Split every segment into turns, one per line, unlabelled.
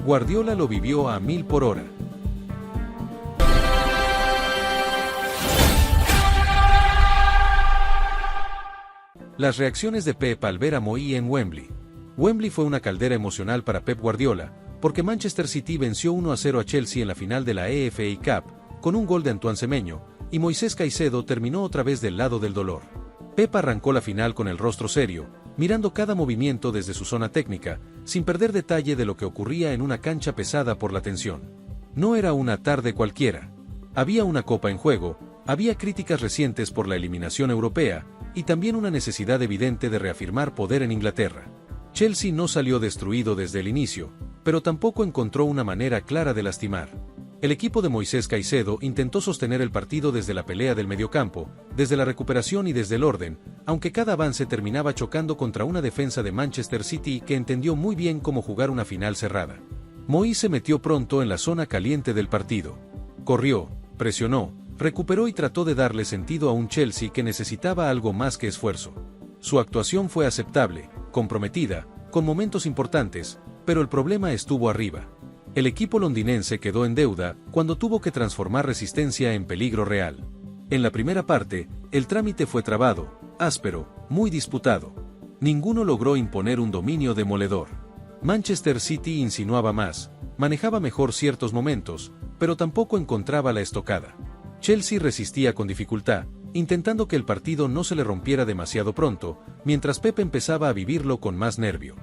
Guardiola lo vivió a 1000 por hora. Las reacciones de Pep al ver a Moi en Wembley. Wembley fue una caldera emocional para Pep Guardiola, porque Manchester City venció 1-0 a Chelsea en la final de la FA Cup, con un gol de Antoine Semenyo, y Moisés Caicedo terminó otra vez del lado del dolor. Pep arrancó la final con el rostro serio, mirando cada movimiento desde su zona técnica, sin perder detalle de lo que ocurría en una cancha pesada por la tensión. No era una tarde cualquiera. Había una copa en juego, había críticas recientes por la eliminación europea, y también una necesidad evidente de reafirmar poder en Inglaterra. Chelsea no salió destruido desde el inicio, pero tampoco encontró una manera clara de lastimar. El equipo de Moisés Caicedo intentó sostener el partido desde la pelea del mediocampo, desde la recuperación y desde el orden, aunque cada avance terminaba chocando contra una defensa de Manchester City que entendió muy bien cómo jugar una final cerrada. Moi se metió pronto en la zona caliente del partido. Corrió, presionó, recuperó y trató de darle sentido a un Chelsea que necesitaba algo más que esfuerzo. Su actuación fue aceptable, comprometida, con momentos importantes, pero el problema estuvo arriba. El equipo londinense quedó en deuda cuando tuvo que transformar resistencia en peligro real. En la primera parte, el trámite fue trabado, áspero, muy disputado. Ninguno logró imponer un dominio demoledor. Manchester City insinuaba más, manejaba mejor ciertos momentos, pero tampoco encontraba la estocada. Chelsea resistía con dificultad, intentando que el partido no se le rompiera demasiado pronto, mientras Pep empezaba a vivirlo con más nervio.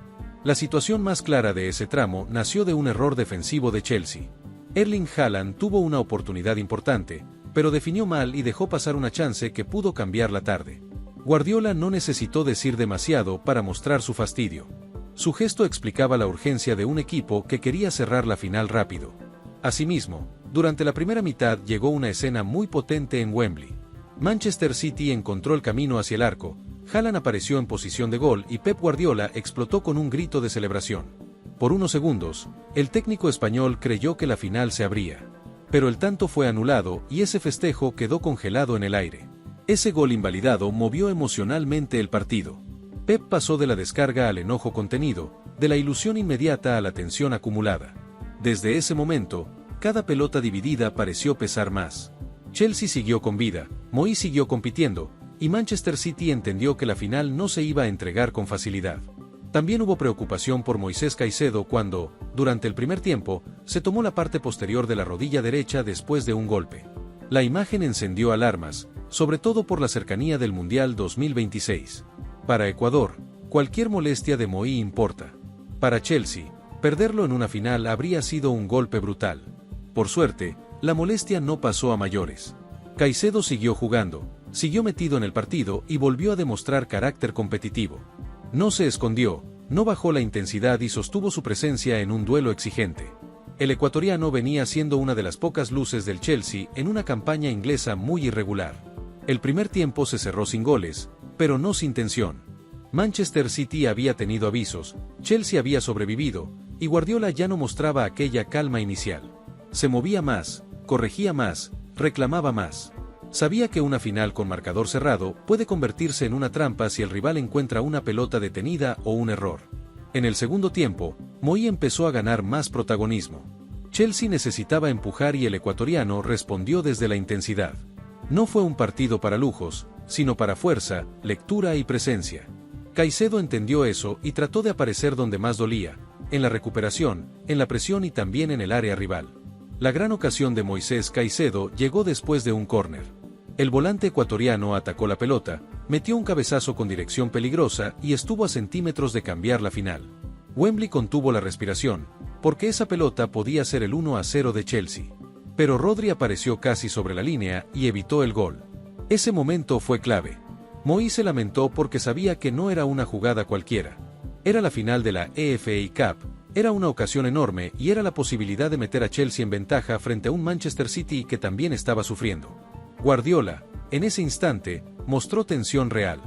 La situación más clara de ese tramo nació de un error defensivo de Chelsea. Erling Haaland tuvo una oportunidad importante, pero definió mal y dejó pasar una chance que pudo cambiar la tarde. Guardiola no necesitó decir demasiado para mostrar su fastidio. Su gesto explicaba la urgencia de un equipo que quería cerrar la final rápido. Asimismo, durante la primera mitad llegó una escena muy potente en Wembley. Manchester City encontró el camino hacia el arco, Haaland apareció en posición de gol y Pep Guardiola explotó con un grito de celebración. Por unos segundos, el técnico español creyó que la final se abría. Pero el tanto fue anulado y ese festejo quedó congelado en el aire. Ese gol invalidado movió emocionalmente el partido. Pep pasó de la descarga al enojo contenido, de la ilusión inmediata a la tensión acumulada. Desde ese momento, cada pelota dividida pareció pesar más. Chelsea siguió con vida, Moi siguió compitiendo, y Manchester City entendió que la final no se iba a entregar con facilidad. También hubo preocupación por Moisés Caicedo cuando, durante el primer tiempo, se tomó la parte posterior de la rodilla derecha después de un golpe. La imagen encendió alarmas, sobre todo por la cercanía del Mundial 2026. Para Ecuador, cualquier molestia de Moi importa. Para Chelsea, perderlo en una final habría sido un golpe brutal. Por suerte, la molestia no pasó a mayores. Caicedo siguió jugando, siguió metido en el partido y volvió a demostrar carácter competitivo. No se escondió, no bajó la intensidad y sostuvo su presencia en un duelo exigente. El ecuatoriano venía siendo una de las pocas luces del Chelsea en una campaña inglesa muy irregular. El primer tiempo se cerró sin goles, pero no sin tensión. Manchester City había tenido avisos, Chelsea había sobrevivido, y Guardiola ya no mostraba aquella calma inicial. Se movía más, corregía más, reclamaba más. Sabía que una final con marcador cerrado puede convertirse en una trampa si el rival encuentra una pelota detenida o un error. En el segundo tiempo, Moi empezó a ganar más protagonismo. Chelsea necesitaba empujar y el ecuatoriano respondió desde la intensidad. No fue un partido para lujos, sino para fuerza, lectura y presencia. Caicedo entendió eso y trató de aparecer donde más dolía, en la recuperación, en la presión y también en el área rival. La gran ocasión de Moisés Caicedo llegó después de un córner. El volante ecuatoriano atacó la pelota, metió un cabezazo con dirección peligrosa y estuvo a centímetros de cambiar la final. Wembley contuvo la respiración, porque esa pelota podía ser el 1-0 de Chelsea. Pero Rodri apareció casi sobre la línea y evitó el gol. Ese momento fue clave. Moi se lamentó porque sabía que no era una jugada cualquiera. Era la final de la FA Cup, era una ocasión enorme y era la posibilidad de meter a Chelsea en ventaja frente a un Manchester City que también estaba sufriendo. Guardiola, en ese instante, mostró tensión real.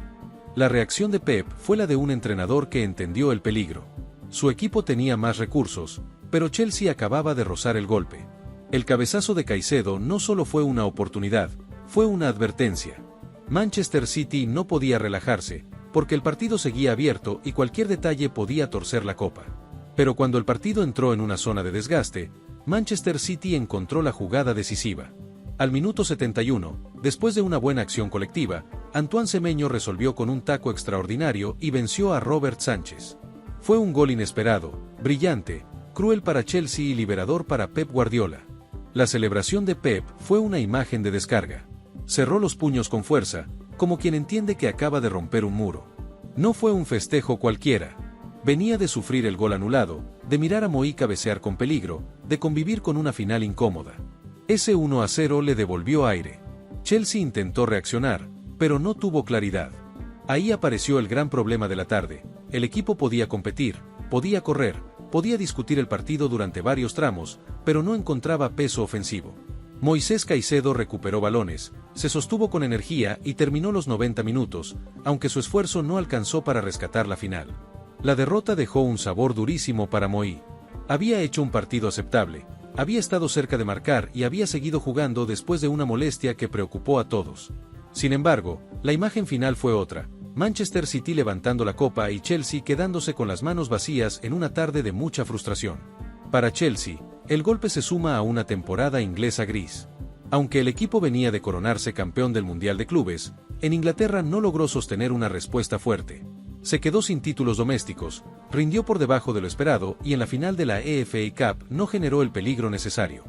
La reacción de Pep fue la de un entrenador que entendió el peligro. Su equipo tenía más recursos, pero Chelsea acababa de rozar el golpe. El cabezazo de Caicedo no solo fue una oportunidad, fue una advertencia. Manchester City no podía relajarse, porque el partido seguía abierto y cualquier detalle podía torcer la copa. Pero cuando el partido entró en una zona de desgaste, Manchester City encontró la jugada decisiva. Al minuto 71, después de una buena acción colectiva, Antoine Semenyo resolvió con un taco extraordinario y venció a Robert Sánchez. Fue un gol inesperado, brillante, cruel para Chelsea y liberador para Pep Guardiola. La celebración de Pep fue una imagen de descarga. Cerró los puños con fuerza, como quien entiende que acaba de romper un muro. No fue un festejo cualquiera. Venía de sufrir el gol anulado, de mirar a Moi cabecear con peligro, de convivir con una final incómoda. Ese 1-0 le devolvió aire. Chelsea intentó reaccionar, pero no tuvo claridad. Ahí apareció el gran problema de la tarde. El equipo podía competir, podía correr, podía discutir el partido durante varios tramos, pero no encontraba peso ofensivo. Moisés Caicedo recuperó balones, se sostuvo con energía y terminó los 90 minutos, aunque su esfuerzo no alcanzó para rescatar la final. La derrota dejó un sabor durísimo para Moi. Había hecho un partido aceptable, había estado cerca de marcar y había seguido jugando después de una molestia que preocupó a todos. Sin embargo, la imagen final fue otra: Manchester City levantando la copa y Chelsea quedándose con las manos vacías en una tarde de mucha frustración. Para Chelsea, el golpe se suma a una temporada inglesa gris. Aunque el equipo venía de coronarse campeón del Mundial de Clubes, en Inglaterra no logró sostener una respuesta fuerte. Se quedó sin títulos domésticos, rindió por debajo de lo esperado y en la final de la FA Cup no generó el peligro necesario.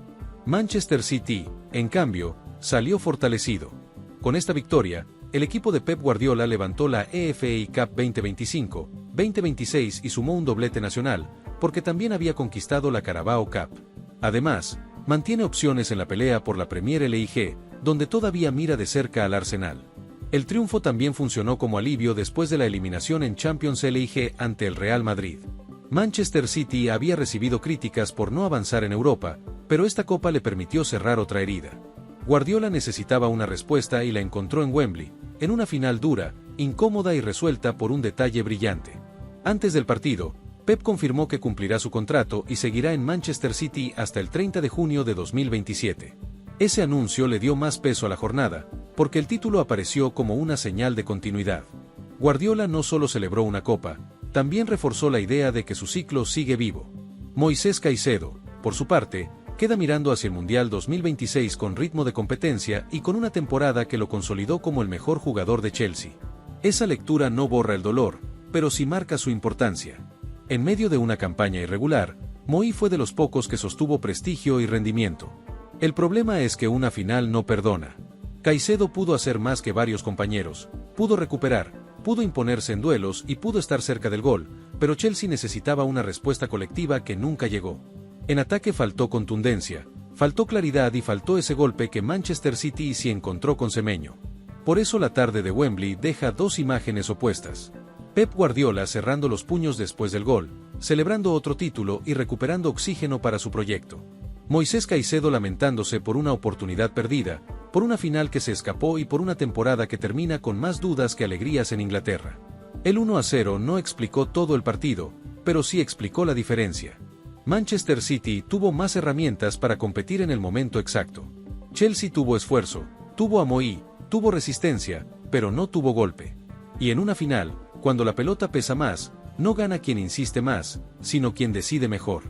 Manchester City, en cambio, salió fortalecido. Con esta victoria, el equipo de Pep Guardiola levantó la FA Cup 2025-2026 y sumó un doblete nacional, porque también había conquistado la Carabao Cup. Además, mantiene opciones en la pelea por la Premier League, donde todavía mira de cerca al Arsenal. El triunfo también funcionó como alivio después de la eliminación en Champions League ante el Real Madrid. Manchester City había recibido críticas por no avanzar en Europa, pero esta copa le permitió cerrar otra herida. Guardiola necesitaba una respuesta y la encontró en Wembley, en una final dura, incómoda y resuelta por un detalle brillante. Antes del partido, Pep confirmó que cumplirá su contrato y seguirá en Manchester City hasta el 30 de junio de 2027. Ese anuncio le dio más peso a la jornada, porque el título apareció como una señal de continuidad. Guardiola no solo celebró una copa, también reforzó la idea de que su ciclo sigue vivo. Moisés Caicedo, por su parte, queda mirando hacia el Mundial 2026 con ritmo de competencia y con una temporada que lo consolidó como el mejor jugador de Chelsea. Esa lectura no borra el dolor, pero sí marca su importancia. En medio de una campaña irregular, Moi fue de los pocos que sostuvo prestigio y rendimiento. El problema es que una final no perdona. Caicedo pudo hacer más que varios compañeros, pudo recuperar, pudo imponerse en duelos y pudo estar cerca del gol, pero Chelsea necesitaba una respuesta colectiva que nunca llegó. En ataque faltó contundencia, faltó claridad y faltó ese golpe que Manchester City sí encontró con Semenyo. Por eso la tarde de Wembley deja dos imágenes opuestas. Pep Guardiola cerrando los puños después del gol, celebrando otro título y recuperando oxígeno para su proyecto. Moisés Caicedo lamentándose por una oportunidad perdida, por una final que se escapó y por una temporada que termina con más dudas que alegrías en Inglaterra. El 1-0 no explicó todo el partido, pero sí explicó la diferencia. Manchester City tuvo más herramientas para competir en el momento exacto. Chelsea tuvo esfuerzo, tuvo a Moi, tuvo resistencia, pero no tuvo golpe. Y en una final, cuando la pelota pesa más, no gana quien insiste más, sino quien decide mejor.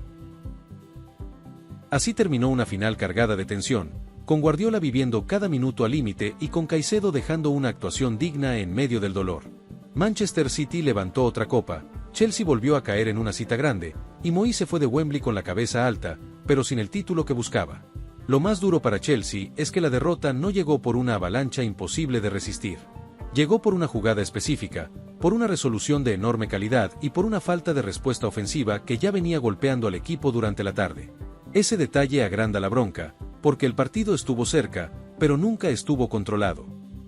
Así terminó una final cargada de tensión, con Guardiola viviendo cada minuto al límite y con Caicedo dejando una actuación digna en medio del dolor. Manchester City levantó otra copa, Chelsea volvió a caer en una cita grande, y Moi se fue de Wembley con la cabeza alta, pero sin el título que buscaba. Lo más duro para Chelsea es que la derrota no llegó por una avalancha imposible de resistir. Llegó por una jugada específica, por una resolución de enorme calidad y por una falta de respuesta ofensiva que ya venía golpeando al equipo durante la tarde. Ese detalle agranda la bronca, porque el partido estuvo cerca, pero nunca estuvo controlado.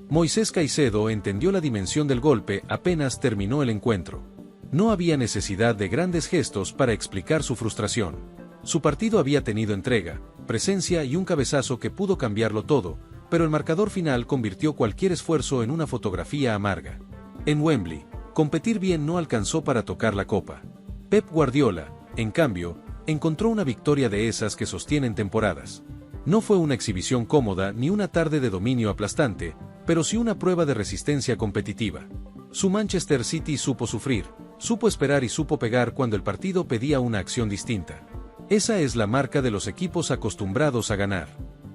Moisés Caicedo entendió la dimensión del golpe apenas terminó el encuentro. No había necesidad de grandes gestos para explicar su frustración. Su partido había tenido entrega, presencia y un cabezazo que pudo cambiarlo todo, pero el marcador final convirtió cualquier esfuerzo en una fotografía amarga. En Wembley, competir bien no alcanzó para tocar la copa. Pep Guardiola, en cambio, encontró una victoria de esas que sostienen temporadas. No fue una exhibición cómoda ni una tarde de dominio aplastante, pero sí una prueba de resistencia competitiva. Su Manchester City supo sufrir, Supo esperar y supo pegar cuando el partido pedía una acción distinta. Esa es la marca de los equipos acostumbrados a ganar.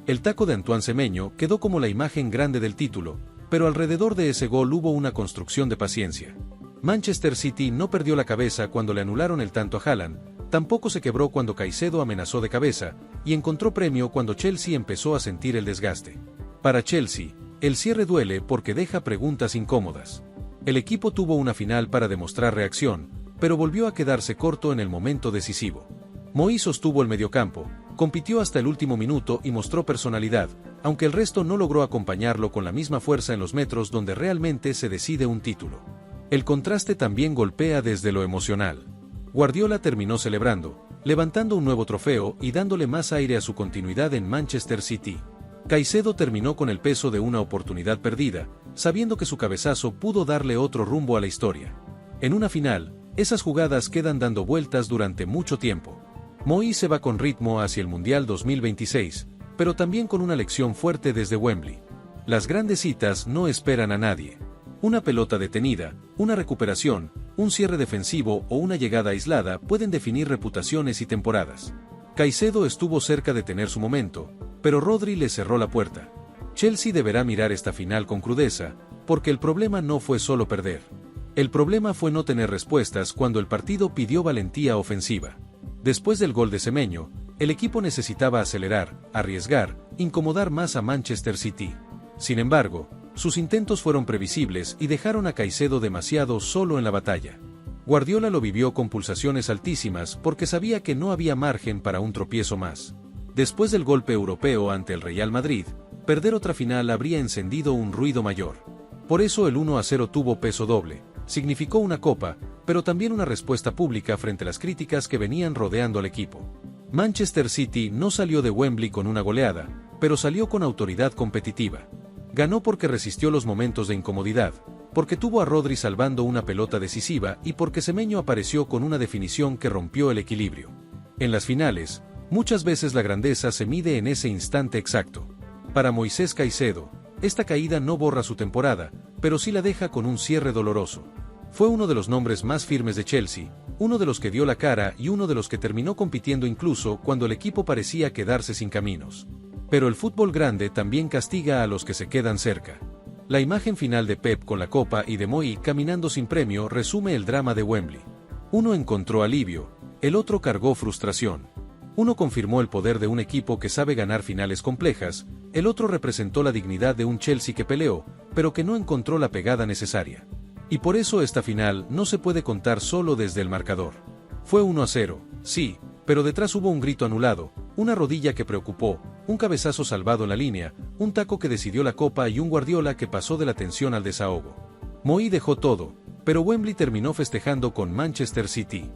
El taco de Antoine Semenyo quedó como la imagen grande del título, pero alrededor de ese gol hubo una construcción de paciencia. Manchester City no perdió la cabeza cuando le anularon el tanto a Haaland, tampoco se quebró cuando Caicedo amenazó de cabeza, y encontró premio cuando Chelsea empezó a sentir el desgaste. Para Chelsea, el cierre duele porque deja preguntas incómodas. El equipo tuvo una final para demostrar reacción, pero volvió a quedarse corto en el momento decisivo. Moyes sostuvo el mediocampo, compitió hasta el último minuto y mostró personalidad, aunque el resto no logró acompañarlo con la misma fuerza en los metros donde realmente se decide un título. El contraste también golpea desde lo emocional. Guardiola terminó celebrando, levantando un nuevo trofeo y dándole más aire a su continuidad en Manchester City. Caicedo terminó con el peso de una oportunidad perdida, sabiendo que su cabezazo pudo darle otro rumbo a la historia. En una final, esas jugadas quedan dando vueltas durante mucho tiempo. Moyes se va con ritmo hacia el Mundial 2026, pero también con una lección fuerte desde Wembley. Las grandes citas no esperan a nadie. Una pelota detenida, una recuperación, un cierre defensivo o una llegada aislada pueden definir reputaciones y temporadas. Caicedo estuvo cerca de tener su momento, pero Rodri le cerró la puerta. Chelsea deberá mirar esta final con crudeza, porque el problema no fue solo perder. El problema fue no tener respuestas cuando el partido pidió valentía ofensiva. Después del gol de Semenyo, el equipo necesitaba acelerar, arriesgar, incomodar más a Manchester City. Sin embargo, sus intentos fueron previsibles y dejaron a Caicedo demasiado solo en la batalla. Guardiola lo vivió con pulsaciones altísimas porque sabía que no había margen para un tropiezo más. Después del golpe europeo ante el Real Madrid, perder otra final habría encendido un ruido mayor. Por eso el 1-0 tuvo peso doble, significó una copa, pero también una respuesta pública frente a las críticas que venían rodeando al equipo. Manchester City no salió de Wembley con una goleada, pero salió con autoridad competitiva. Ganó porque resistió los momentos de incomodidad, porque tuvo a Rodri salvando una pelota decisiva y porque Semenyo apareció con una definición que rompió el equilibrio. En las finales, muchas veces la grandeza se mide en ese instante exacto. Para Moisés Caicedo, esta caída no borra su temporada, pero sí la deja con un cierre doloroso. Fue uno de los nombres más firmes de Chelsea, uno de los que dio la cara y uno de los que terminó compitiendo incluso cuando el equipo parecía quedarse sin caminos. Pero el fútbol grande también castiga a los que se quedan cerca. La imagen final de Pep con la copa y de Moyes caminando sin premio resume el drama de Wembley. Uno encontró alivio, el otro cargó frustración. Uno confirmó el poder de un equipo que sabe ganar finales complejas, el otro representó la dignidad de un Chelsea que peleó, pero que no encontró la pegada necesaria. Y por eso esta final no se puede contar solo desde el marcador. Fue 1-0, sí, pero detrás hubo un grito anulado, una rodilla que preocupó, un cabezazo salvado en la línea, un taco que decidió la copa y un Guardiola que pasó de la tensión al desahogo. Moyes dejó todo, pero Wembley terminó festejando con Manchester City.